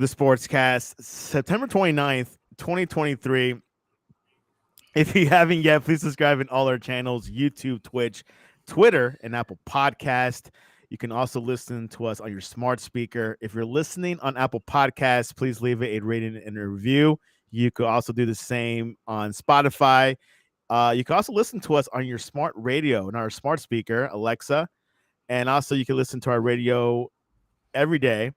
the Sportscast, September 29th, 2023. If you haven't yet, please subscribe in all our channels: YouTube, Twitch, Twitter, and Apple Podcast. You can also listen to us on your smart speaker. If you're listening on Apple Podcasts, please leave it a rating and a review. You could also do the same on Spotify. You can also listen to us on your smart radio and our smart speaker, Alexa. And also, you can listen to our radio every day,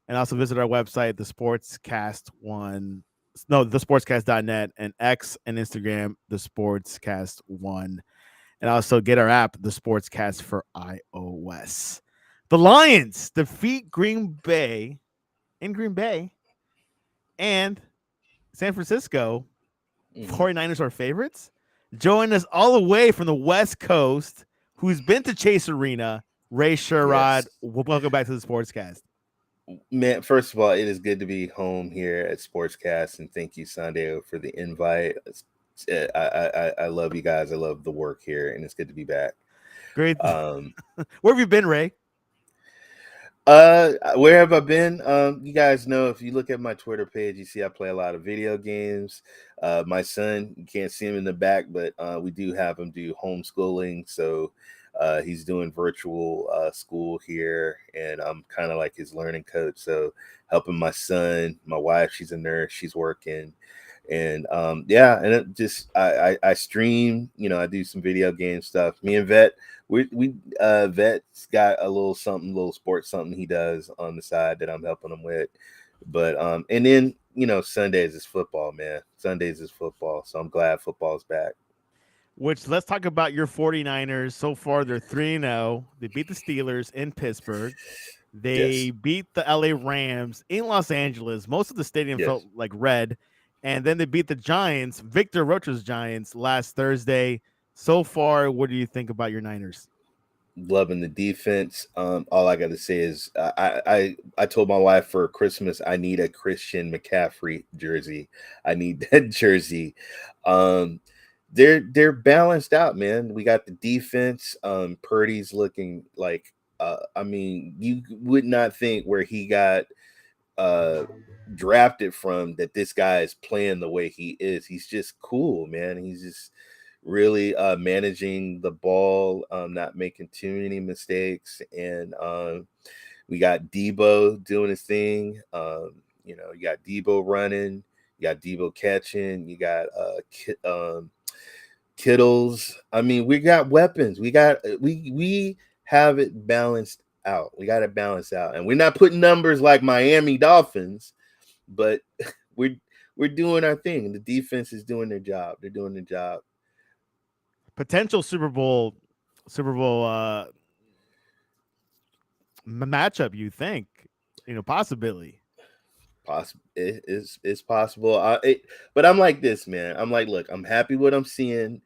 and also visit our website, the Sportscast One, no, thesportscast.net, and X and Instagram, the Sportscast One, and also get our app, the Sportscast for iOS. The Lions defeat Green Bay in Green Bay, and San Francisco 49ers are favorites. Join us all the way from the West Coast, who's been to Chase Arena, Ray Sherrod. Yes. Welcome back to the Sportscast. Man, first of all, it is good to be home here at Sportscast, and thank you, Santiago, for the invite. I love you guys. I love the work here, and it's good to be back. Great. Um, Where have you been, Ray? where have I been? You guys know, if you look at my Twitter page, you see I play a lot of video games. My son, you can't see him in the back, but we do have him do homeschooling, so he's doing virtual school here, and I'm kind of like his learning coach. So helping my son, my wife, she's a nurse, she's working, and yeah, and it just I stream, I do some video game stuff. Me and Vet, we Vet's got a little something, little sports something he does on the side that I'm helping him with. But and then Sundays is football, man. Sundays is football, so I'm glad football's back. Which, let's talk about your 49ers. So far, they're 3-0. They beat the Steelers in Pittsburgh. They Yes, beat the LA Rams in Los Angeles. Most of the stadium felt yes. like red. And then they beat the Giants, Victor Rocha's Giants, last Thursday. So far, what do you think about your Niners? Loving the defense. All I got to say is I told my wife for Christmas I need a Christian McCaffrey jersey. I need that jersey. Um, they're balanced out, man. We got the defense. Purdy's looking like I mean, you would not think where he got uh drafted from that this guy is playing the way he is. He's just cool, man. He's just really managing the ball, not making too many mistakes. And we got Debo doing his thing. You got Debo running, you got Debo catching, you got Kittles. I mean, we got weapons. We have it balanced out. We got it balanced out, and we're not putting numbers like Miami Dolphins, but we're we're doing our thing. The defense is doing their job. They're doing their job. Potential Super Bowl matchup, you think? Possibility. Possible, it's possible. But I'm like this, man. I'm like, look, I'm happy what I'm seeing.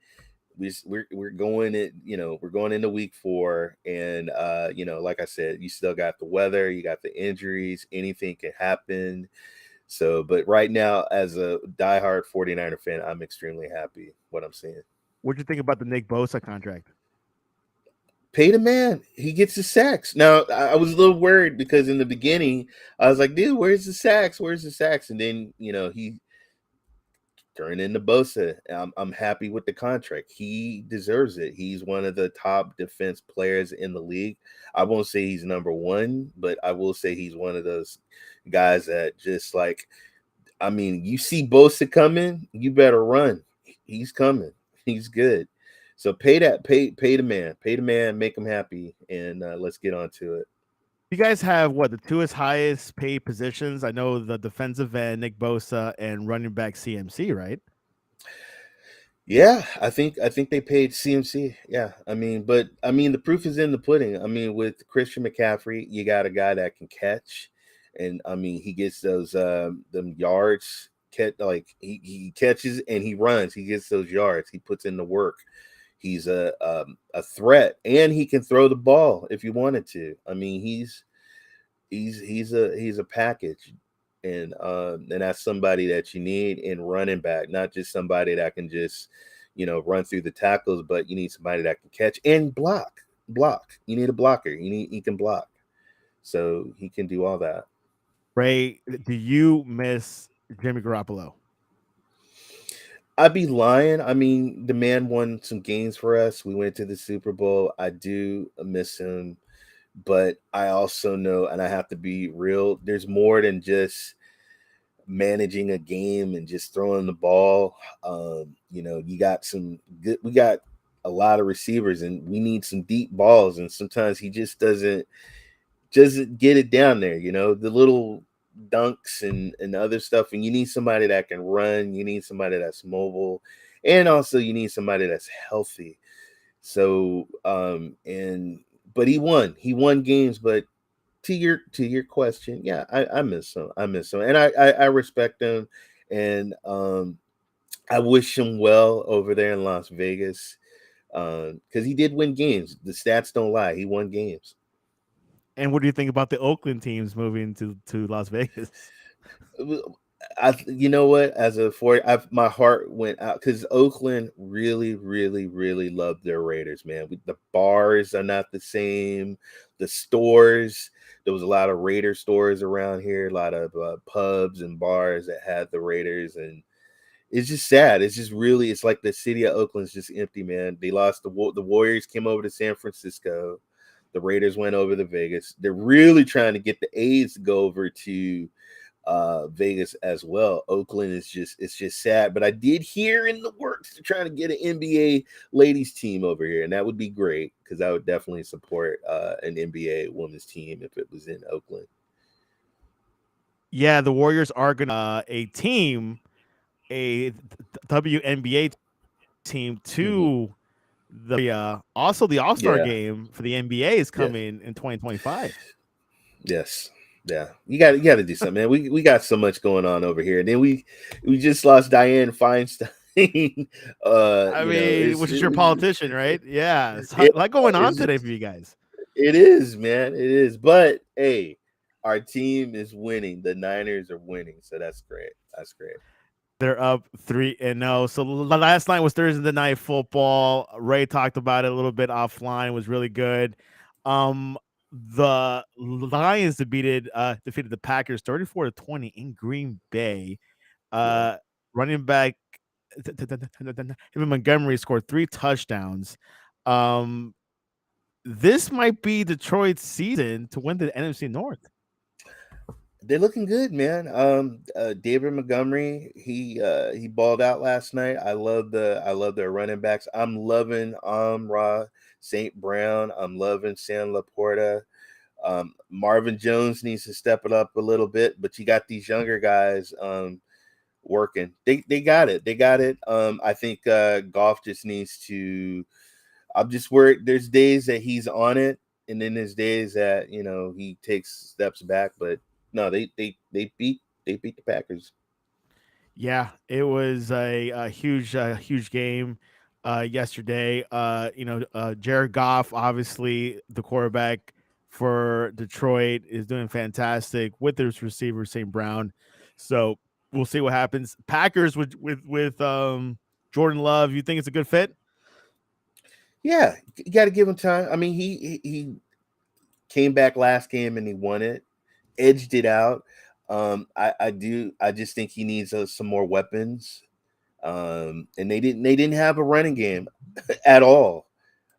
We're going it, we're going into week 4, and like I said, you still got the weather, you got the injuries, anything can happen. So, but right now, as a diehard 49er fan, I'm extremely happy what I'm seeing. What do you think about the Nick Bosa contract? Pay the man. He gets the sacks. Now, I was a little worried because in the beginning, I was like, dude, where's the sacks? Where's the sacks? And then, he turned into Bosa. I'm happy with the contract. He deserves it. He's one of the top defense players in the league. I won't say he's number one, but I will say he's one of those guys that just like, I mean, you see Bosa coming, you better run. He's coming. He's good. So pay the man, make him happy, and let's get on to it. You guys have what, the two highest paid positions? I know the defensive end, Nick Bosa, and running back CMC, right? Yeah, I think they paid CMC. Yeah, but the proof is in the pudding. I mean, with Christian McCaffrey, you got a guy that can catch, and I mean he gets those them yards. Like he catches and he runs. He gets those yards. He puts in the work. He's a threat, and he can throw the ball if you wanted to. I mean, he's a package, and that's somebody that you need in running back, not just somebody that can just run through the tackles, but you need somebody that can catch and block. You need a blocker. He can block, so he can do all that. Ray, do you miss Jimmy Garoppolo? I'd be lying. I mean, the man won some games for us. We went to the Super Bowl. I do miss him, but I also know, and I have to be real, there's more than just managing a game and just throwing the ball. You got some good, we got a lot of receivers and we need some deep balls. And sometimes he just doesn't get it down there, the little dunks and other stuff. And you need somebody that can run, you need somebody that's mobile, and also you need somebody that's healthy. So and but he won games. But to your question, yeah, I miss him. I miss him. And I respect him. And I wish him well over there in Las Vegas. Because he did win games. The stats don't lie. He won games. And what do you think about the Oakland teams moving to Las Vegas? You know what? As a four, my heart went out because Oakland really, really, really loved their Raiders. Man, the bars are not the same. The stores, there was a lot of Raider stores around here, a lot of pubs and bars that had the Raiders, and it's just sad. It's just really, it's like the city of Oakland's just empty, man. They lost the Warriors came over to San Francisco. The Raiders went over to Vegas. They're really trying to get the A's to go over to Vegas as well. Oakland is just it's just sad. But I did hear in the works to trying to get an NBA ladies team over here, and that would be great because I would definitely support an NBA women's team if it was in Oakland. Yeah, the Warriors are going to a team, a WNBA team Hmm. to the also the All-Star Yeah. game for the NBA is Yeah. coming in 2025. Yes. Yeah. You got to do something, man. We got so much going on over here, and then we just lost Diane Feinstein. I mean, which is your we politician, right? Yeah, it's a it, lot going on it's today for you guys. It is, man. It is. But hey, our team is winning. The Niners are winning, so that's great. That's great. They're up 3-0. So the last night was Thursday night football. Ray talked about it a little bit offline. It was really good. The Lions defeated the Packers 34-20 in Green Bay. Yeah. Uh, Running back Montgomery scored 3 touchdowns. Um, this might be Detroit's season to win the NFC North. They're looking good, man. David Montgomery, he balled out last night. I love their running backs. I'm loving Ra St. Brown. I'm loving San Laporta. Marvin Jones needs to step it up a little bit, but you got these younger guys working. They got it. They got it. I think Golf just needs to. I'm just worried. There's days that he's on it, and then there's days that he takes steps back. But no, they beat the Packers. Yeah, it was a huge game yesterday. Jared Goff, obviously the quarterback for Detroit, is doing fantastic with his receiver St. Brown. So we'll see what happens. Packers with Jordan Love. You think it's a good fit? Yeah, you got to give him time. I mean, he came back last game and he won it, edged it out. I do. I just think he needs some more weapons. And they didn't have a running game at all.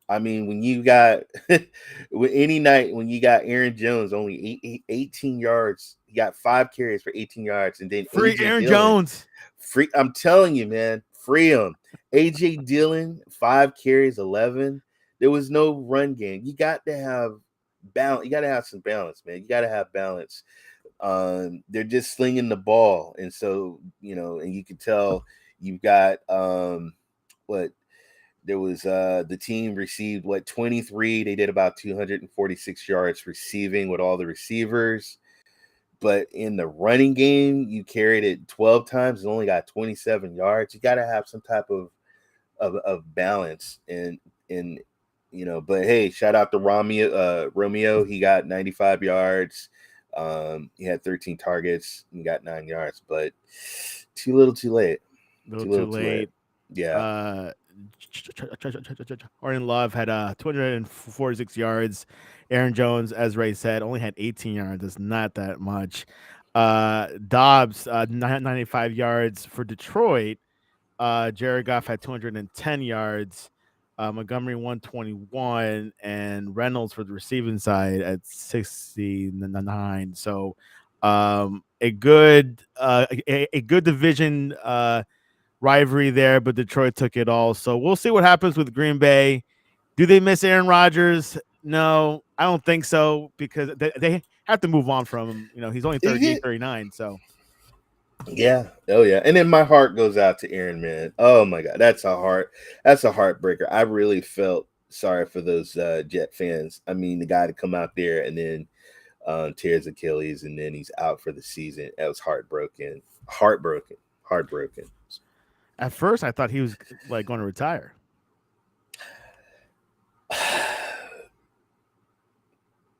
I mean, when you got any night when you got Aaron Jones only 18 yards, he got 5 carries for 18 yards, and then Free AJ Aaron Dillon, Jones. free. I'm telling you, man, free him. AJ Dillon, 5 carries, 11. There was no run game. You got to have balance. You got to have some balance, man. You got to have balance. They're just slinging the ball, and so and you can tell you've got what there was the team received 23. They did about 246 yards receiving with all the receivers. But in the running game, you carried it 12 times and only got 27 yards. You got to have some type of balance and but hey, shout out to Romeo. He got 95 yards. He had 13 targets. He got 9 yards, but too little, too late. A little Too too little, too late. late. Yeah. Uh, Jordan Love had 246 yards. Aaron Jones, as Ray said, only had 18 yards. It's not that much. Dobbs 95 yards for Detroit. Jared Goff had 210 yards. Montgomery 121, and Reynolds for the receiving side at 69. So a good division rivalry there, but Detroit took it all. So we'll see what happens with Green Bay. Do they miss Aaron Rodgers? No, I don't think so because they have to move on from him. He's only Is 38, it? 39. So Yeah. Oh yeah. And then my heart goes out to Aaron, man. Oh my God. That's a heartbreaker. I really felt sorry for those Jet fans. I mean, the guy to come out there and then tears Achilles and then he's out for the season. That was heartbroken. Heartbroken. Heartbroken. at first, I thought he was like going to retire.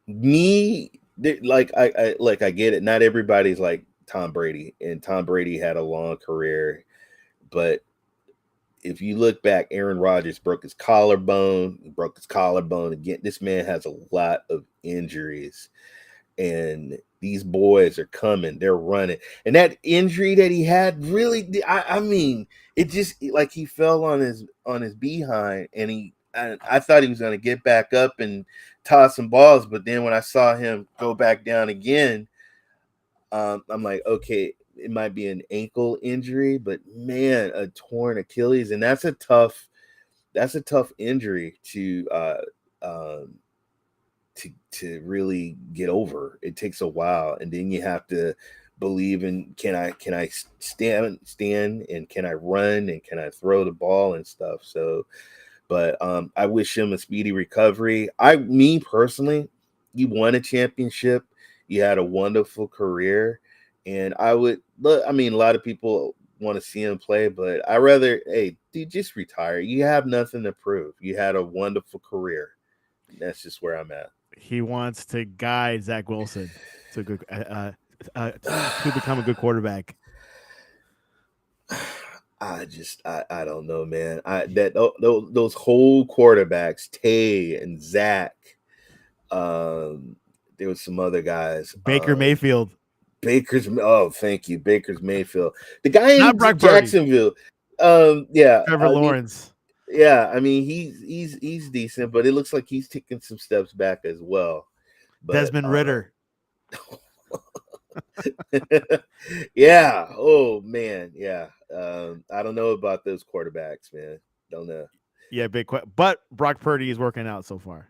Me I get it. Not everybody's like Tom Brady, and Tom Brady had a long career, but if you look back, Aaron Rodgers broke his collarbone. He broke his collarbone again. This man has a lot of injuries, and these boys are coming. They're running, and that injury that he had really, I mean, it just like he fell on his behind, and I thought he was going to get back up and toss some balls, but then when I saw him go back down again, I'm like, okay, it might be an ankle injury, but man, a torn Achilles, and that's a tough injury um, to really get over. It takes a while, and then you have to believe in can I stand and can I run and can I throw the ball and stuff. So, but I wish him a speedy recovery. Me personally, you won a championship, you had a wonderful career, and I would look. I mean, a lot of people want to see him play, but I rather, hey, dude, just retire. You have nothing to prove. You had a wonderful career. That's just where I'm at. He wants to guide Zach Wilson to good to become a good quarterback. I don't know, man. Those whole quarterbacks, Tay and Zach. Um, there was some other guys. Baker Mayfield, Thank you, Baker's Mayfield. The guy not in Brock Purdy, Jacksonville. Yeah, Trevor Lawrence, I mean, he's decent, but it looks like he's taking some steps back as well. But Desmond Ritter. yeah. Oh man, yeah. I don't know about those quarterbacks, man. Don't know. Yeah, but Brock Purdy is working out so far.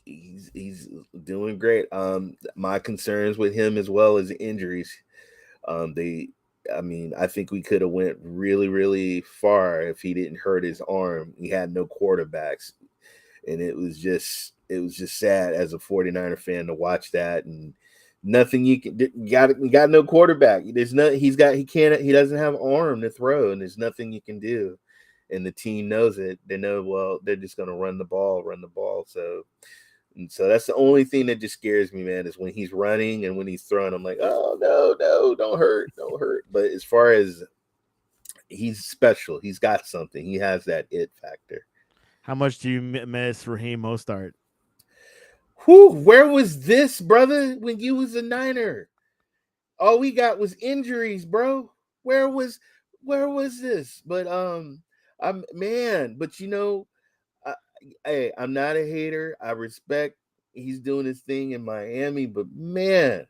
He's doing great. My concerns with him as well as injuries. They, I mean, I think we could have went really, really far if he didn't hurt his arm. He had no quarterbacks, and it was just sad as a 49er fan to watch that and nothing you got no quarterback. There's no he doesn't have arm to throw, and there's nothing you can do. And the team knows it. They know, well, they're just gonna run the ball. So that's the only thing that just scares me, man, is when he's running and when he's throwing. I'm like, oh no, don't hurt. But as far as he's special, he's got something. He has that it factor. How much do you miss Raheem Mostart? Whew, where was this, brother, when you was a Niner? All we got was injuries, bro. Where was where was this? But I'm man, but I, hey, I'm not a hater. I respect he's doing his thing in Miami, but man,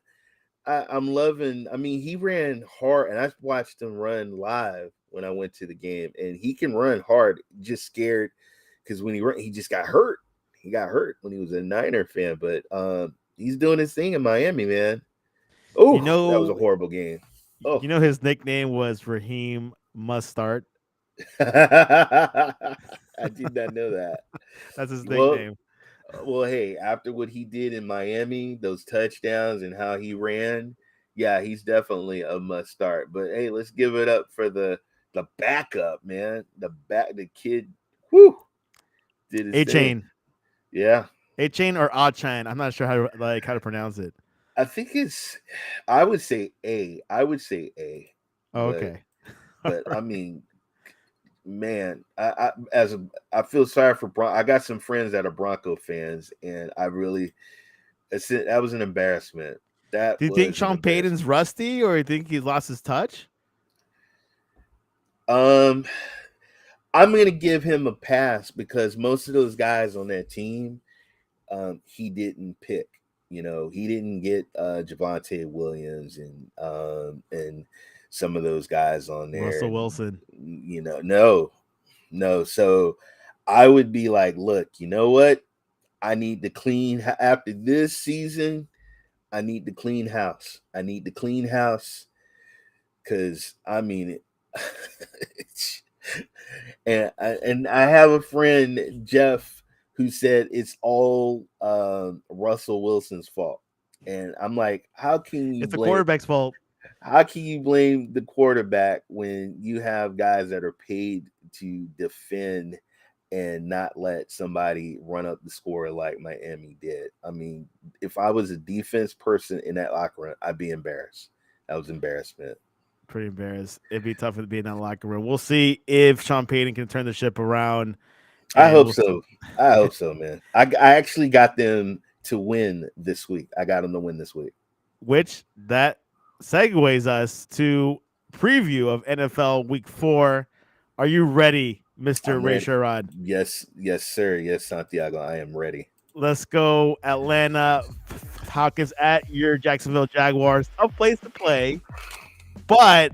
I'm loving. I mean, he ran hard, and I watched him run live when I went to the game, and he can run hard. Just scared because when he ran, he just got hurt. He got hurt when he was a Niner fan, but he's doing his thing in Miami, man. You Oh, that was a know, horrible game. Oh, his nickname was Raheem Must Start. I did not know that. That's his Well, nickname. hey, after what he did in Miami, those touchdowns and how he ran, yeah, he's definitely a must start. But hey, let's give it up for the backup, man. The kid, whoo, did his A thing. Chain, Yeah, A Chain or A Chain. I'm not sure how to pronounce it. I think it's. I would say A. I would say A, Oh, but okay. I mean, man, I feel sorry for I got some friends that are Bronco fans, and I really that was an embarrassment. That Do you think was an Sean Payton's embarrassment. rusty, or you think he lost his touch? Um, I'm gonna give him a pass because most of those guys on that team, he didn't pick. You know, he didn't get Javante Williams and some of those guys on there. Russell Wilson. You know, no. So I would be like, look, you know what? I need to clean after this season. I need to clean house. I need to clean house because I mean it. And I have a friend Jeff who said it's all Russell Wilson's fault, and I'm like, It's the quarterback's fault. how can you blame the quarterback when you have guys that are paid to defend and not let somebody run up the score like Miami did? I mean, if I was a defense person in that locker room, I'd be embarrassed. That was embarrassment. Pretty embarrassed. It'd be tough to be in that locker room. We'll see if Sean Payton can turn the ship around. I And hope we'll so. I hope so, man. I actually got them to win this week. I got them to win this week. which that segues us to preview of NFL Week 4. Are you ready, Mr. I'm Ray ready. Sherrod? Yes, yes, sir. Yes, Santiago. I am ready. Let's go Atlanta Falcons at your Jacksonville Jaguars. Tough place to play, but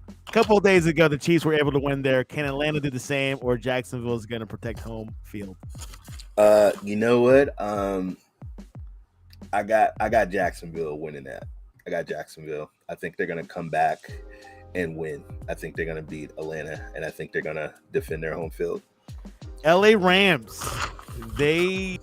a couple of days ago, the Chiefs were able to win there. Can Atlanta do the same, or Jacksonville is going to protect home field? You know what? I got Jacksonville winning that. I got Jacksonville. I think they're gonna come back and win. I think they're gonna beat Atlanta, and I think they're gonna defend their home field. LA Rams, they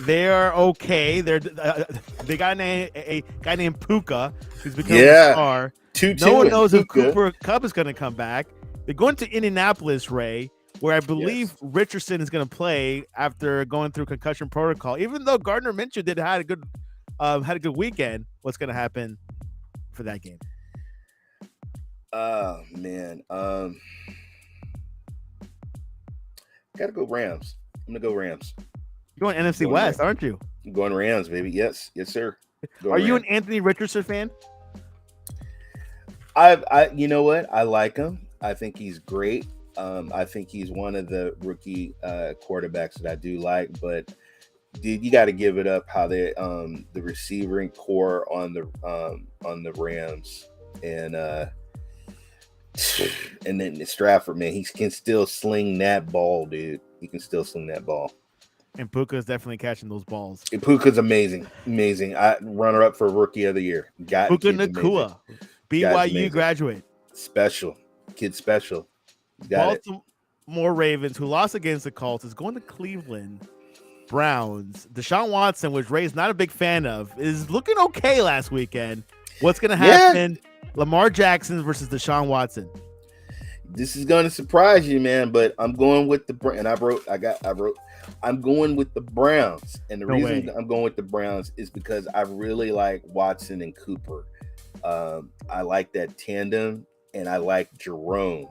are okay. They got a guy named Puka who's become a star. No one knows if Cooper Kupp is going to come back. They're going to Indianapolis, Ray, where I believe Richardson is going to play after going through concussion protocol. Even though Gardner Minshew had a good weekend, what's going to happen for that game? Oh man, gotta go Rams. I'm gonna go Rams. You're going NFC West, aren't you? I'm going Rams, baby. Yes, sir. Are you an Anthony Richardson fan? You know what? I like him. I think he's great. I think he's one of the rookie quarterbacks that I do like. But dude, you got to give it up how they the receiving core on the Rams and then Stratford, man, he can still sling that ball, dude. He can still sling that ball. And Puka is definitely catching those balls. And Puka's amazing. I runner up for rookie of the year. Puka Nacua, BYU graduate. Special. Kid special. Baltimore Ravens, who lost against the Colts, is going to Cleveland Browns. Deshaun Watson, which Ray's not a big fan of, is looking okay last weekend. What's going to happen? Yeah. Lamar Jackson versus Deshaun Watson. This is going to surprise you, man, but I'm going with I'm going with the Browns. And the reason I'm going with the Browns is because I really like Watson and Cooper. I like that tandem, and I like Jerome,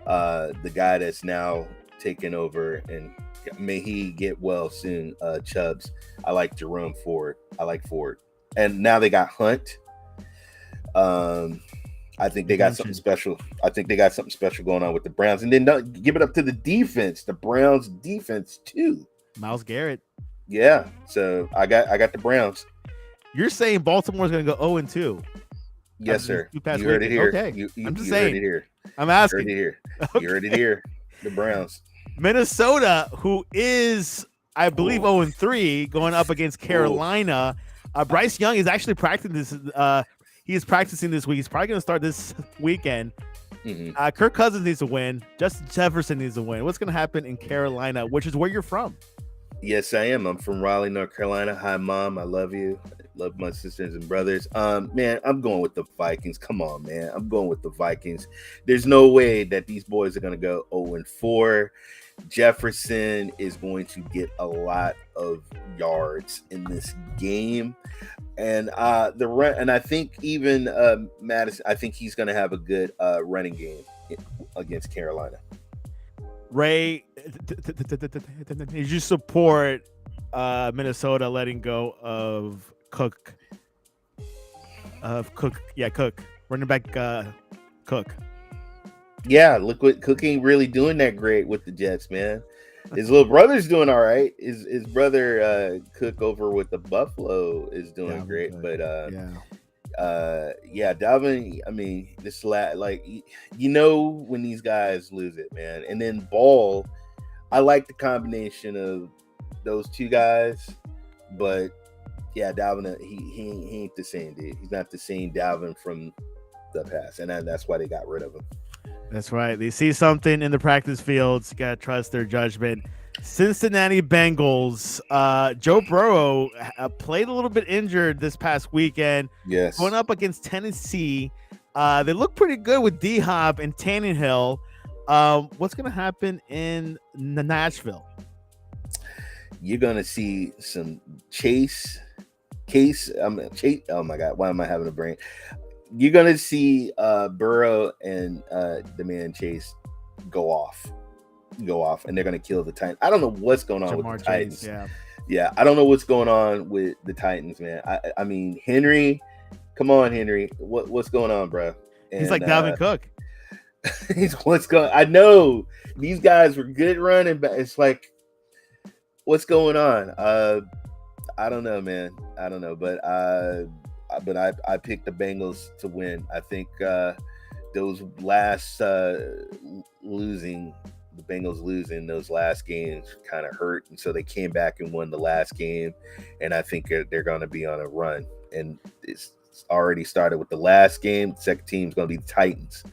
the guy that's now taken over, and may he get well soon, Chubbs. I like Jerome Ford. I like Ford. And now they got Hunt. I think they got something special. I think they got something special going on with the Browns. And then don't give it up to the defense, the Browns defense too. Myles Garrett. Yeah. So I got the Browns. You're saying Baltimore's going to go 0-2. Yes, sir. You heard it here. Okay. I'm just saying. Heard it here. I'm asking. You heard it here. Okay. You heard it here. The Browns. Minnesota, who is, I believe, 0-3, going up against Carolina. Bryce Young is actually practicing this. He is practicing this week. He's probably going to start this weekend. Mm-hmm. Kirk Cousins needs to win. Justin Jefferson needs to win. What's going to happen in Carolina, which is where you're from? Yes, I am. I'm from Raleigh, North Carolina. Hi, Mom. I love you. I love my sisters and brothers. Man, I'm going with the Vikings. Come on, man. I'm going with the Vikings. There's no way that these boys are going to go 0-4. Jefferson is going to get a lot of yards in this game. And I think even Madison, I think he's going to have a good running game against Carolina. Ray, did you support Minnesota letting go of Cook Cook. Yeah, Cook. Running back Cook. Yeah, look what Cook ain't really doing that great with the Jets, man. His little brother's doing all right. His brother Cook over with the Buffalo is doing Dalvin great, Cook. but Yeah. yeah, Dalvin. I mean, like you know when these guys lose it, man. And then Ball, I like the combination of those two guys, but yeah, Dalvin, he ain't the same dude. He's not the same Dalvin from the past, and that's why they got rid of him. That's right. They see something in the practice fields. Gotta trust their judgment. Cincinnati Bengals. Joe Burrow played a little bit injured this past weekend. Yes, Going up against Tennessee. They look pretty good with D Hop and Tannehill. What's gonna happen in Nashville? you're gonna see some Chase. Case, Chase. Oh my God, why am I having a brain? You're gonna see Burrow and the man Chase go off, and they're gonna kill the Titans. I don't know what's going on Jamar with the Titans. Chase, Yeah, I don't know what's going on with the Titans, man. I mean, Henry, come on, Henry, what's going on, bro? And, he's like Dalvin Cook. he's what's going. I know these guys were good running, but it's like, what's going on? I don't know, man. I don't know, but I picked the Bengals to win. I think those last losing, the Bengals losing those last games kind of hurt, and so they came back and won the last game. And I think they're going to be on a run, and it's already started with the last game. The second team is going to be the Titans,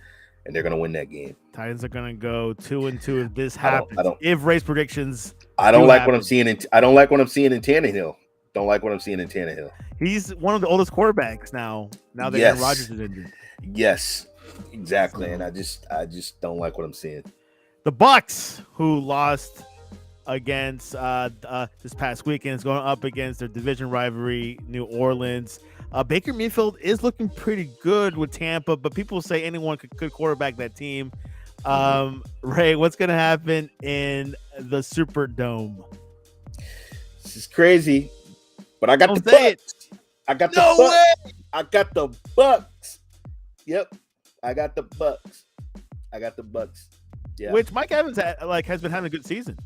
and they're going to win that game. Titans are going to go 2-2 if this happens. I don't if race predictions, I don't like what I'm seeing. I don't like what I'm seeing in Tannehill. Don't like what I'm seeing in Tannehill. He's one of the oldest quarterbacks now. Now that Aaron Rodgers is injured. Yes, exactly. And I just don't like what I'm seeing. The Bucks, who lost against this past weekend, is going up against their division rivalry, New Orleans. Baker Mayfield is looking pretty good with Tampa, but people say anyone could quarterback that team. Ray, what's going to happen in the Superdome? This is crazy. But I got Don't the say Bucks. I got the No Bucks. way! I got the Bucks. Yep. I got the Bucks. I got the Bucks. Yeah. Which Mike Evans has been having a good season.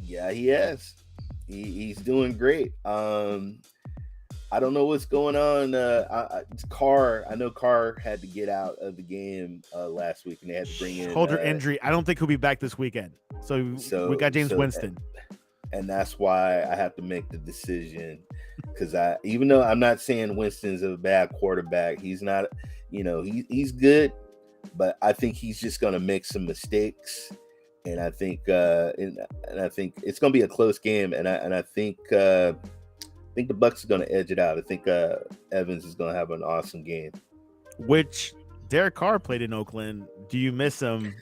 Yeah, he has. He's doing great. I don't know what's going on. Carr. I know Carr had to get out of the game last week, and they had to bring in shoulder injury. I don't think he'll be back this weekend. So we got James Winston. And that's why I have to make the decision, because even though I'm not saying Winston's a bad quarterback, he's not. He's good, but I think he's just going to make some mistakes, and I think and I think it's going to be a close game, and I think the Bucks are going to edge it out. I think Evans is going to have an awesome game. Which Derek Carr played in Oakland. Do you miss him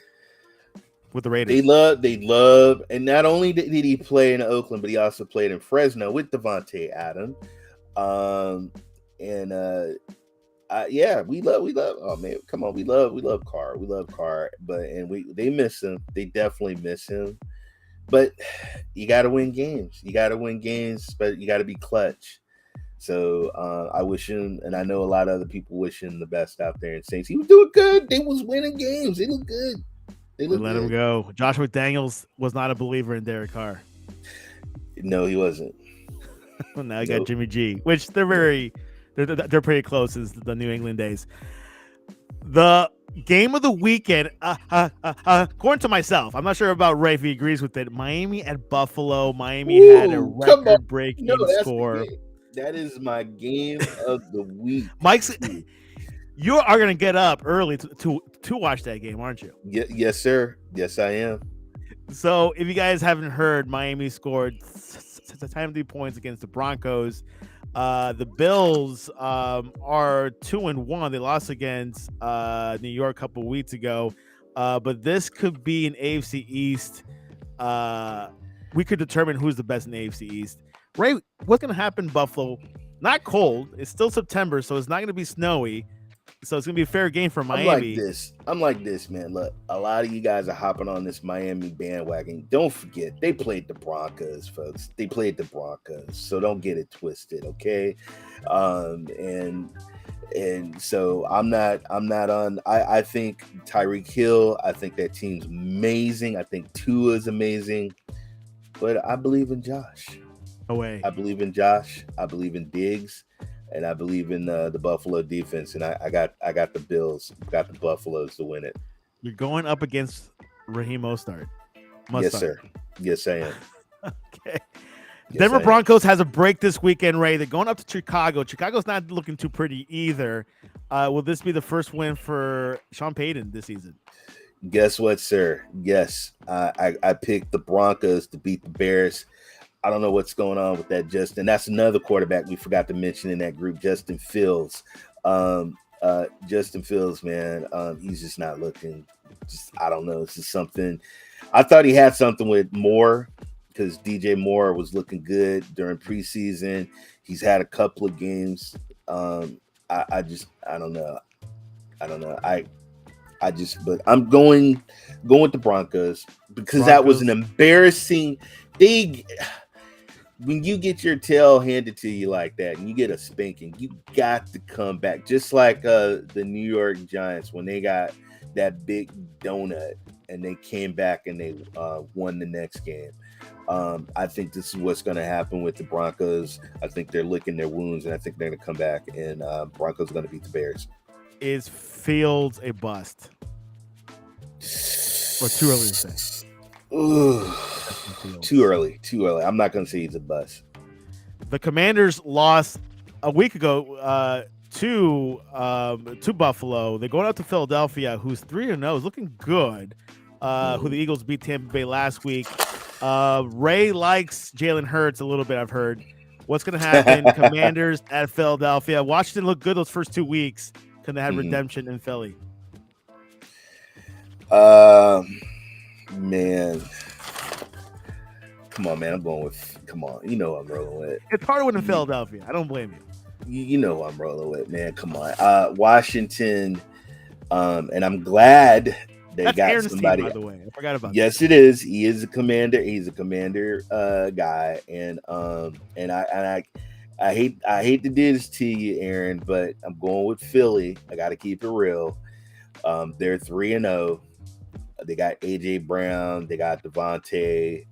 with the Raiders? They love, and not only did he play in Oakland, but he also played in Fresno with Devontae Adams. Yeah, we love. Oh man, come on, we love Carr. We love Carr, they miss him. They definitely miss him. But you got to win games. But you got to be clutch. So I wish him, and I know a lot of other people wish him the best out there in Saints. He was doing good. They was winning games. They look good. They let him go. Josh McDaniels was not a believer in Derek Carr. No, he wasn't. Now you got Jimmy G, which they're pretty close as the New England days. The game of the weekend, according to myself, I'm not sure about Ray if he agrees with it. Miami at Buffalo. Miami had a record-breaking score. That is my game of the week. Mike's. You are going to get up early to watch that game, aren't you? Yes, sir. Yes, I am. So, if you guys haven't heard, Miami scored 70 points against the Broncos. The Bills are 2-1. They lost against New York a couple of weeks ago. But this could be an AFC East. We could determine who's the best in the AFC East. Ray, what's going to happen in Buffalo? Not cold. It's still September, so it's not going to be snowy. So it's gonna be a fair game for I'm like Miami. this. I'm like this, man. Look, a lot of you guys are hopping on this Miami bandwagon. Don't forget, they played the Broncos, folks. They played the Broncos, so don't get it twisted, okay? And so I'm not on. I think Tyreek Hill. I think that team's amazing. I think Tua is amazing, but I believe in Josh. No way. I believe in Josh. I believe in Diggs. And I believe in the Buffalo defense, and I got the Bills, got the Buffaloes to win it. You're going up against Raheem Mostert. Yes, sir. Yes, I am. Okay. Yes, Denver I am. Broncos has a break this weekend, Ray. They're going up to Chicago. Chicago's not looking too pretty either. Will this be the first win for Sean Payton this season? Guess what, sir? Yes, I picked the Broncos to beat the Bears. I don't know what's going on with that, Justin. That's another quarterback we forgot to mention in that group, Justin Fields. Justin Fields, man, he's just not looking. I don't know. It's just something. I thought he had something with Moore because DJ Moore was looking good during preseason. He's had a couple of games. I don't know. But I'm going with the Broncos because that was an embarrassing. When you get your tail handed to you like that and you get a spanking, you got to come back. Just like the New York Giants when they got that big donut and they came back and they won the next game. I think this is what's going to happen with the Broncos. I think they're licking their wounds, and I think they're going to come back, and Broncos are going to beat the Bears. Is Fields a bust? Or too early to say? Ooh, too early. I'm not going to say he's a bust. The Commanders lost a week ago to Buffalo. They're going out to Philadelphia, who's 3-0, is looking good. Who the Eagles beat Tampa Bay last week. Ray likes Jalen Hurts a little bit, I've heard. What's going to happen? Commanders at Philadelphia. Washington looked good those first 2 weeks. Couldn't have had redemption in Philly. Man. Come on, man. Come on. You know I'm rolling with. It's hard to win in Philadelphia. I don't blame you. You know I'm rolling with, man. Come on. Washington, and I'm glad they That's got Aaron's somebody. team, by the way. I forgot about Yes, it is. He is a commander. He's a commander guy. And I hate to do this to you, Aaron, but I'm going with Philly. I got to keep it real. They're 3-0. They got AJ Brown. They got Devontae.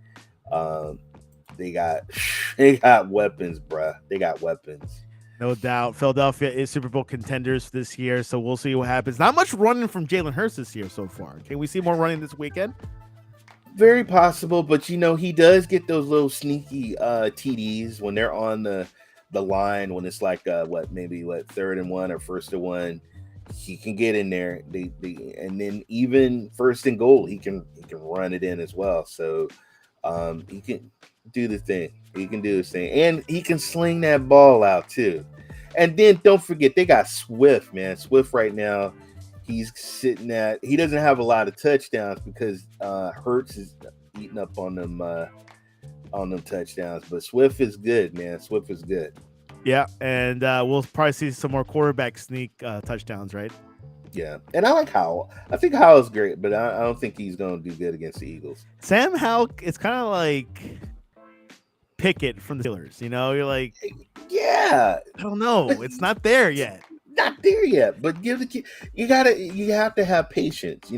They got weapons, bruh. They got weapons. No doubt. Philadelphia is Super Bowl contenders this year, so we'll see what happens. Not much running from Jalen Hurts this year so far. Can we see more running this weekend? Very possible, but he does get those little sneaky TDs when they're on the line when it's like maybe 3rd and 1 or 1st and 1. He can get in there. And then even 1st and goal, he can run it in as well. So he can do the thing. He can do his thing, and he can sling that ball out too. And then don't forget they got Swift, man. Swift right now, he's sitting at. He doesn't have a lot of touchdowns because Hurts is eating up on them touchdowns. But Swift is good, man. Swift is good. Yeah, and we'll probably see some more quarterback sneak touchdowns, right? Yeah, and I like Howell. I think Howell's great, but I don't think he's going to do good against the Eagles. Sam Howell, it's kind of like Pickett from the Steelers. You're like, yeah, I don't know. It's not there yet. Not there yet, but give the kid. You have to have patience.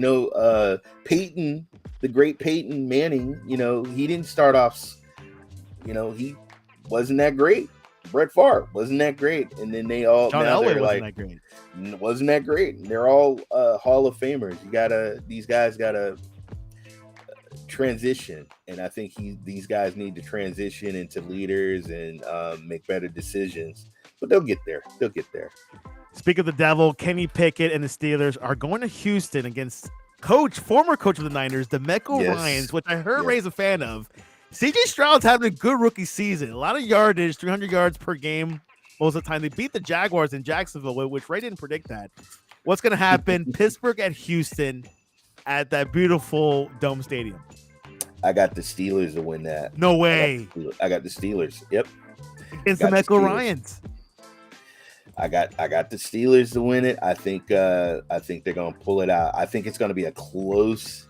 Peyton, the great Peyton Manning. He didn't start off. He wasn't that great. Brett Favre wasn't that great, and then they all John now Elway they're wasn't like, that great. Wasn't that great. And they're all Hall of Famers. These guys gotta transition, and I think these guys need to transition into leaders and make better decisions. But they'll get there. Speak of the devil, Kenny Pickett and the Steelers are going to Houston against former coach of the Niners, DeMeco Ryans, which I heard Ray's a fan of. CJ Stroud's having a good rookie season. A lot of yardage, 300 yards per game most of the time. They beat the Jaguars in Jacksonville, which Ray didn't predict that. What's going to happen? Pittsburgh at Houston at that beautiful Dome Stadium. I got the Steelers to win that. No way. I got the Steelers. Yep. It's DeMeco Ryans. I got the Steelers to win it. I think they're gonna pull it out. I think it's gonna be a close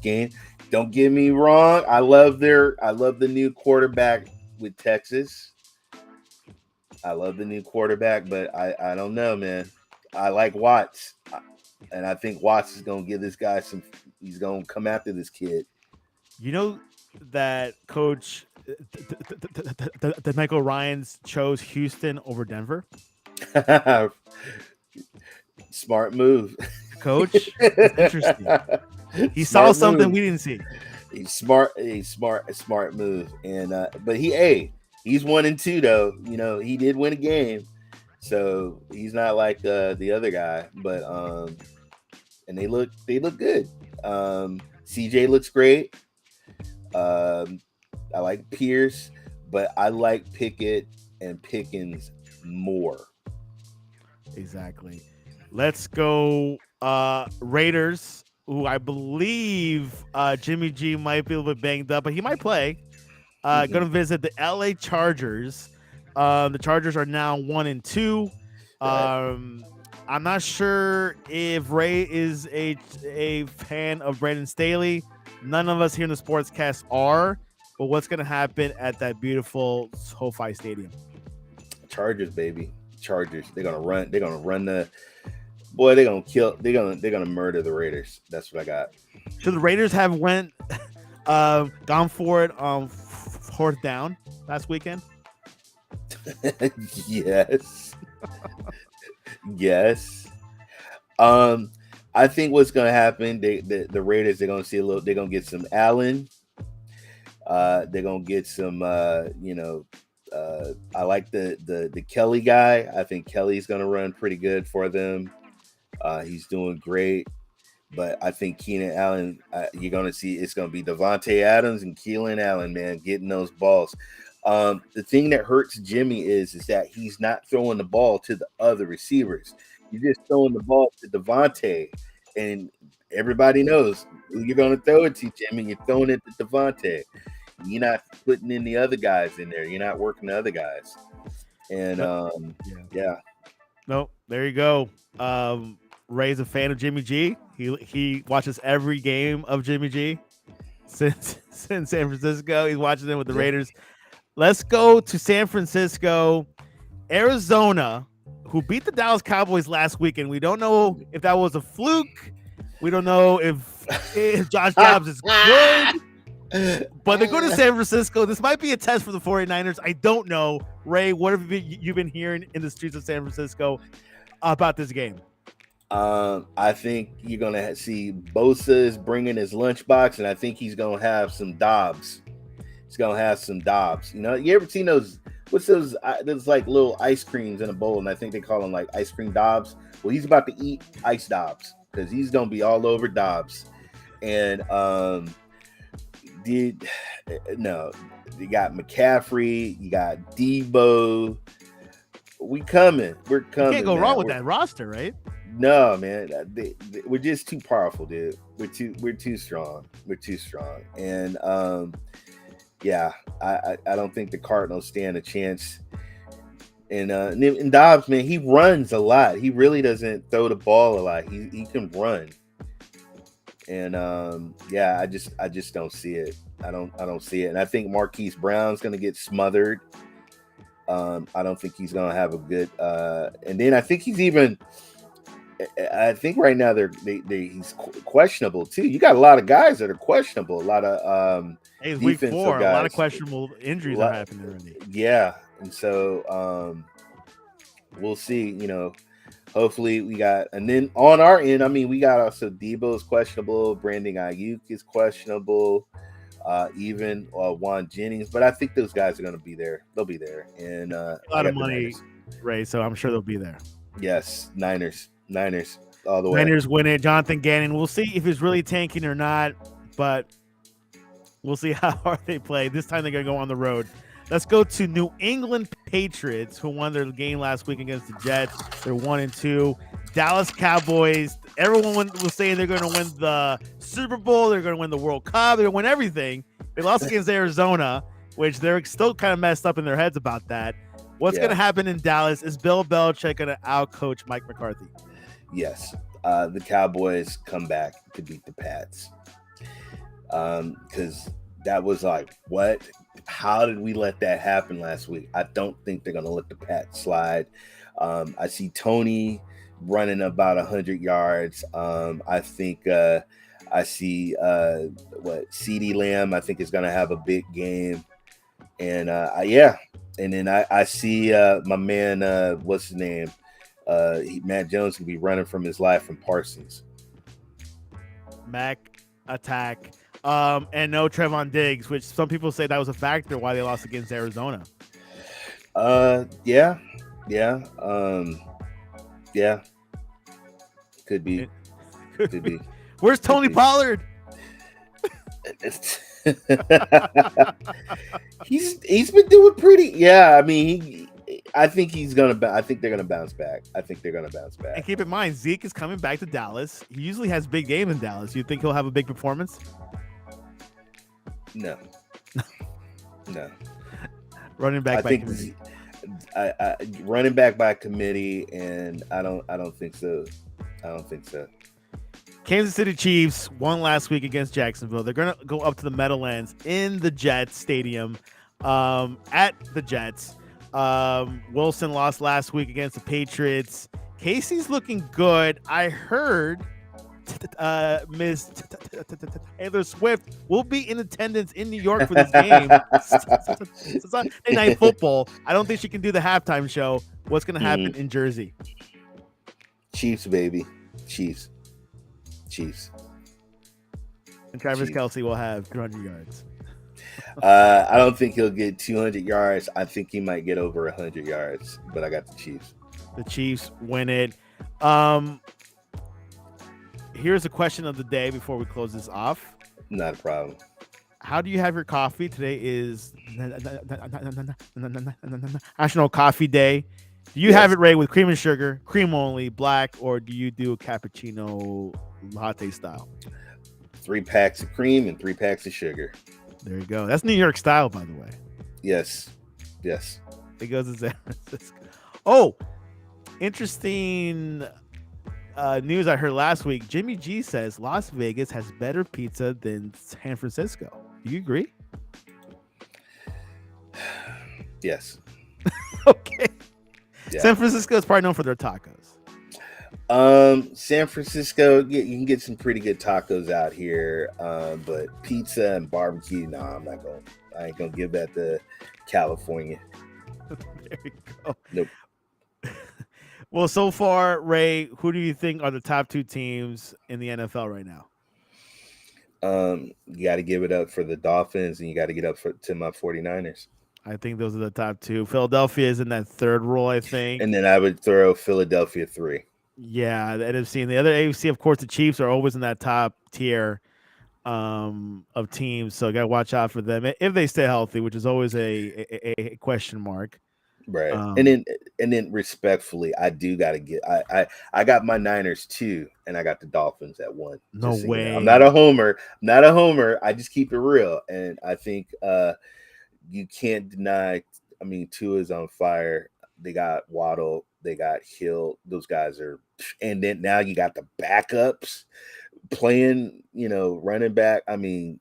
game. Don't get me wrong. I love the new quarterback with Texas. I love the new quarterback, but I don't know, man. I like Watts, and I think Watts is gonna give this guy some. He's gonna come after this kid. You know that coach, the Michael Ryans chose Houston over Denver. Smart move. Coach, it's interesting. He saw Smart something move. we didn't see. He's smart. A smart move. And but he's 1-2 though. You know, he did win a game, so he's not like the other guy. But and they look good. CJ looks great. I like Pierce, but I like Pickett and Pickens more. Exactly. Let's go Raiders, who I believe Jimmy G might be a little bit banged up, but he might play. Going to visit the LA Chargers. The Chargers are now 1-2. Right. I'm not sure if Ray is a fan of Brandon Staley. None of us here in the Sportscast are. But what's going to happen at that beautiful SoFi Stadium? Chargers, baby. Chargers. They're gonna run. They're gonna run the. Boy, they're gonna kill. They're gonna murder the Raiders. That's what I got. Should the Raiders have gone for it on fourth down last weekend? Yes. Yes. I think what's gonna happen, the Raiders, they're gonna see a little, they're gonna get some Allen. They're gonna get some I like the Kelly guy. I think Kelly's gonna run pretty good for them. He's doing great. But I think Keenan Allen, you're going to see it's going to be Devontae Adams and Keelan Allen, man, getting those balls. The thing that hurts Jimmy is that he's not throwing the ball to the other receivers. You're just throwing the ball to Devontae. And everybody knows who you're going to throw it to, Jimmy. You're throwing it to Devontae. You're not putting in the other guys in there. You're not working the other guys. And, yeah. No, there you go. Ray's a fan of Jimmy G. He watches every game of Jimmy G since San Francisco. He's watching them with the Raiders. Let's go to San Francisco, Arizona, who beat the Dallas Cowboys last weekend. We don't know if that was a fluke. We don't know if Josh Dobbs is good. But they go to San Francisco. This might be a test for the 49ers. I don't know. Ray, what have you been hearing in the streets of San Francisco about this game? I think you're going to see Bosa is bringing his lunchbox, and I think he's going to have some Dobbs. He's going to have some Dobbs. You know, you ever seen those? What's those? There's like little ice creams in a bowl, and I think they call them like ice cream Dobbs. Well, he's about to eat ice Dobbs because he's going to be all over Dobbs. And you got McCaffrey, you got Debo. We're coming. You can't go wrong with that roster, right? No, man, we're just too powerful, dude. We're too strong. We're too strong, and I don't think the Cardinals stand a chance. And Dobbs, man, he runs a lot. He really doesn't throw the ball a lot. He can run, and I just don't see it. I don't see it, and I think Marquise Brown's gonna get smothered. I don't think he's gonna have a good. And then I think he's even. I think right now he's questionable too. You got a lot of guys that are questionable. A lot of it's week 4. Guys. A lot of questionable injuries are happening already. Yeah, and so we'll see. You know, hopefully we got. And then on our end, I mean, we got also Debo is questionable. Brandon Ayuk is questionable. Even Juan Jennings, but I think those guys are going to be there. They'll be there, and a lot of money, Ray. So I'm sure they'll be there. Yes, Niners all the way. Niners win it. Jonathan Gannon. We'll see if he's really tanking or not, but we'll see how hard they play. This time they're going to go on the road. Let's go to New England Patriots, who won their game last week against the Jets. They're 1-2. Dallas Cowboys. Everyone was saying they're going to win the Super Bowl. They're going to win the World Cup. They're going to win everything. They lost against Arizona, which they're still kind of messed up in their heads about that. What's going Yeah. to happen in Dallas? Is Bill Belichick going to outcoach Mike McCarthy? Yes. The Cowboys come back to beat the Pats. Because that was like, what? How did we let that happen last week? I don't think they're going to let the Pats slide. I see Tony running about 100 yards. I think I see what CeeDee Lamb, I think, is going to have a big game. And yeah. And then I see my man, what's his name? Matt Jones can be running from his life from Parsons. Mac attack. And no Trevon Diggs, which some people say that was a factor why they lost against Arizona. Yeah, yeah, yeah. Could be, could be. Where's Tony Pollard? He's been doing pretty. Yeah, I mean, I think he's gonna. I think they're gonna bounce back. I think they're gonna bounce back. And keep in mind, Zeke is coming back to Dallas. He usually has big games in Dallas. You think he'll have a big performance? No, no. Running back by committee. I running back by committee, and I don't think so. I don't think so. Kansas City Chiefs won last week against Jacksonville. They're going to go up to the Meadowlands in the Jets Stadium at the Jets. Wilson lost last week against the Patriots. Casey's looking good. I heard Miss Taylor Swift will be in attendance in New York for this game. It's Sunday Night Football. I don't think she can do the halftime show. What's going to happen in Jersey? Chiefs, baby. Chiefs. And Travis Kelce will have 200 yards. I don't think he'll get 200 yards. I think he might get over 100 yards, but I got the Chiefs. The Chiefs win it. Here's a question of the day before we close this off. Not a problem. How do you have your coffee? Today is National Coffee Day. Do you have it, Ray, with cream and sugar, cream only, black, or do you do a cappuccino latte style? 3 packs of cream and 3 packs of sugar. There you go. That's New York style, by the way. Yes. It goes to San Francisco. Oh, interesting news I heard last week. Jimmy G says Las Vegas has better pizza than San Francisco. Do you agree? Yes. Okay. Yeah. San Francisco is probably known for their tacos. San Francisco, you can get some pretty good tacos out here. But pizza and barbecue, I ain't gonna give that to California. There you go. Nope. Well, so far, Ray, who do you think are the top 2 teams in the NFL right now? You got to give it up for the Dolphins, and you got to get up to my 49ers. I think those are the top 2. Philadelphia is in that third role, I think. And then I would throw Philadelphia 3. Yeah, the NFC and the other AFC, of course, the Chiefs are always in that top tier of teams. So got to watch out for them if they stay healthy, which is always a question mark. Right. And then respectfully, I do got to get I got my Niners 2 and I got the Dolphins at 1. No way. You know. I'm not a homer. I just keep it real. And I think you can't deny, I mean, Tua's on fire. They got Waddle, they got Hill. Those guys are, and then now you got the backups playing, running back. I mean,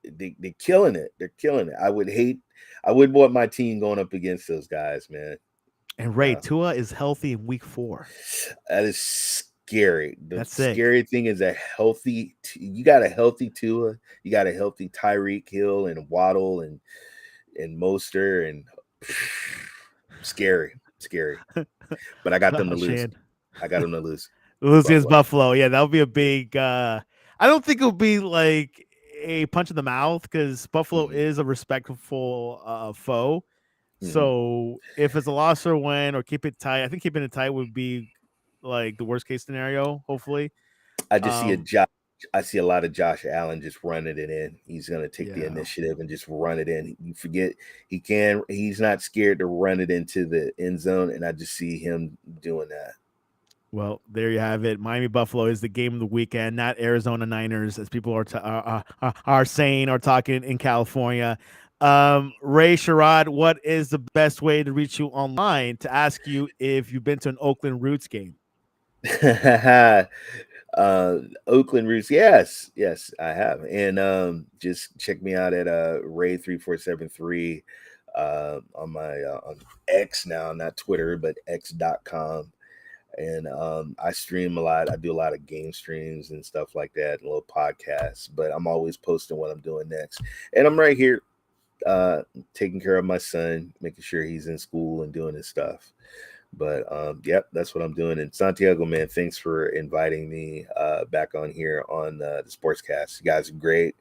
they're killing it. They're killing it. I wouldn't want my team going up against those guys, man. And Ray, Tua is healthy in week 4. That is scary. That's scary thing is you got a healthy Tua, you got a healthy Tyreek Hill and Waddle and Mostert and scary. But I got them to lose. Lose against Buffalo. Yeah, that would be a big I don't think it'll be like a punch in the mouth because Buffalo is a respectful foe. So if it's a loss or win or keep it tight, I think keeping it tight would be like the worst case scenario, hopefully. I just see a lot of Josh Allen just running it in. He's going to take the initiative and just run it in. You forget he's not scared to run it into the end zone, and I just see him doing that. Well, there you have it. Miami Buffalo is the game of the weekend, not Arizona Niners, as people are saying or talking in California. Ray Sherrod, what is the best way to reach you online to ask you if you've been to an Oakland Roots game? Oakland Roots, yes, I have. And just check me out at Ray3473 on my on X now, not Twitter, but X.com. And I stream a lot. I do a lot of game streams and stuff like that, and little podcasts. But I'm always posting what I'm doing next, and I'm right here taking care of my son, making sure he's in school and doing his stuff. But yep, that's what I'm doing. And Santiago, man, thanks for inviting me back on here on the Sportscast. You guys are great.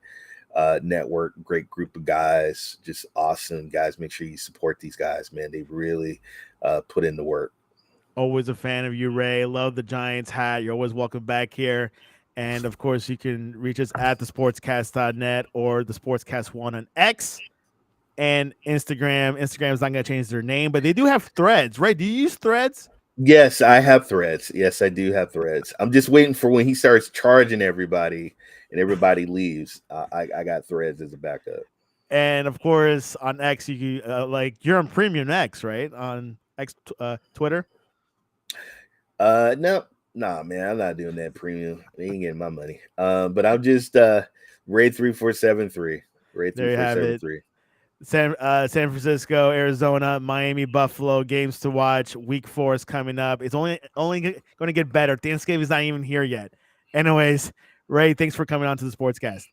Network, great group of guys, just awesome guys. Make sure you support these guys, man. They really put in the work. Always a fan of you, Ray. Love the Giants hat. You're always welcome back here. And of course, you can reach us at thesportscast.net or the Sportscast1 on X and Instagram. Instagram's not going to change their name, but they do have threads, right? Do you use threads? Yes, I have threads. Yes, I do have threads. I'm just waiting for when he starts charging everybody and everybody leaves. I got threads as a backup. And of course, on X, you can, you're on Premium X, right? On X, Twitter. No, nah, man, I'm not doing that premium. They ain't getting my money. But I'm just Ray 3473. Ray There you have it. 3473. San Francisco, Arizona, Miami, Buffalo games to watch. Week 4 is coming up. It's only going to get better. Thanksgiving's not even here yet. Anyways, Ray, thanks for coming on to the Sportscast.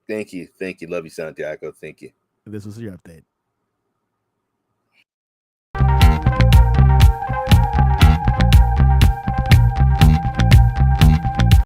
Thank you. Thank you. Love you, Santiago. Thank you. This was your update.